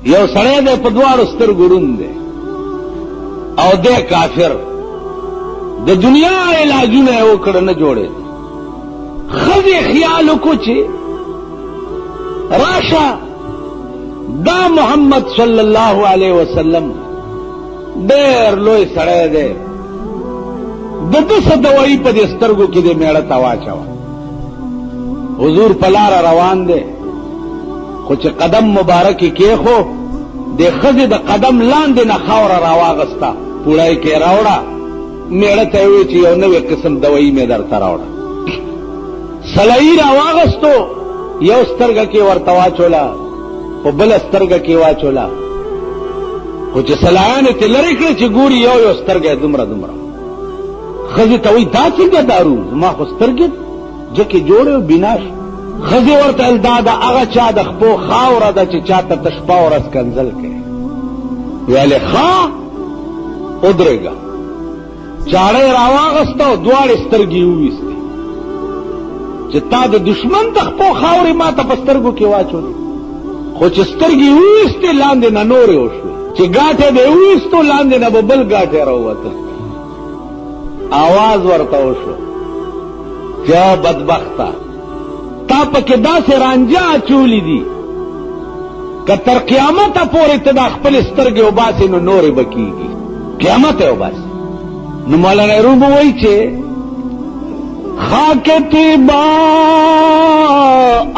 you سړی دی په دواړو سترګو ړوند دی او دی کافر د دنیا علاجونه یې وکړه نه جوړېد ښځې خیال وکړو چې راشه دا محمد صلی الله علیه وسلم ډېر لوی سړی دی د ده څه دوایي په دې سترګو کې دې میړه ته واچوه حضور په لاره روان دی خو چې قدم مبارک یې کېښو د ښځې د قدم لاندې نه خاوره راواغسته پوړی کې راوړه میړه ته یې وویل چې یو نوی قسم دوایي مې درته راوړه سلایي راواغستو یو سترګه کې ورته واچوله په بله سترګه کې واچوله خو چې سلایانې ترې لرې کړې چې ګوري یو یو سترګه یې دومره دومره ښځې ته وایي دا څنګه دارو زما خو سترګې جکې جوړې او بیناش ښځې ورته ویل دا د هغه چا د خپو خاوره ده چې چا ته ته شپه ورځ کنځل کوي ویلې ښه ودرېږه چاړه یې راواغسته او دواړې سترګې یې وویستې چې تا د دشمن د خپو خاورې ما ته په سترګو کې واچولې خو چې سترګې یې وویستې لاندې نه نورې وشوې چې ګاټې به یې وویستو لاندې نه به بل ګاټې راووته آواز ورته وشو چې بدبخته تا پکې داسې رانجه اچولې دي که تر قیامته پورې ته دا خپلې سترګې وباسې نو نورې به کېږي قیامت یې وباسې نو مولانا روم وایي چې خاک طیبا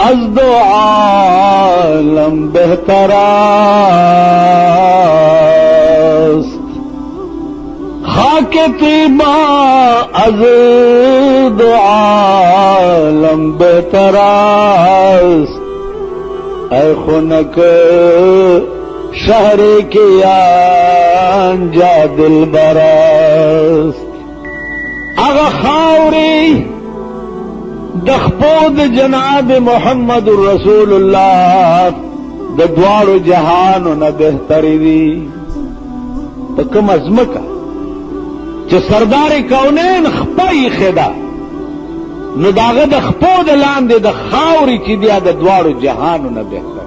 از دو عالم بہتر است خاک طیبا از دو عالم بہتر است اے خنک شہر کی آنجا دل برست اغا خاوری دخپود جناب محمد رسول اللہ د دوارو جہانو نہ بہتری دی تو کم ازمکا چه سردار کونین خپای خدا نو داغه د خپود لاندې د خاوري چې بیا د دوارو جهانو نه بهتر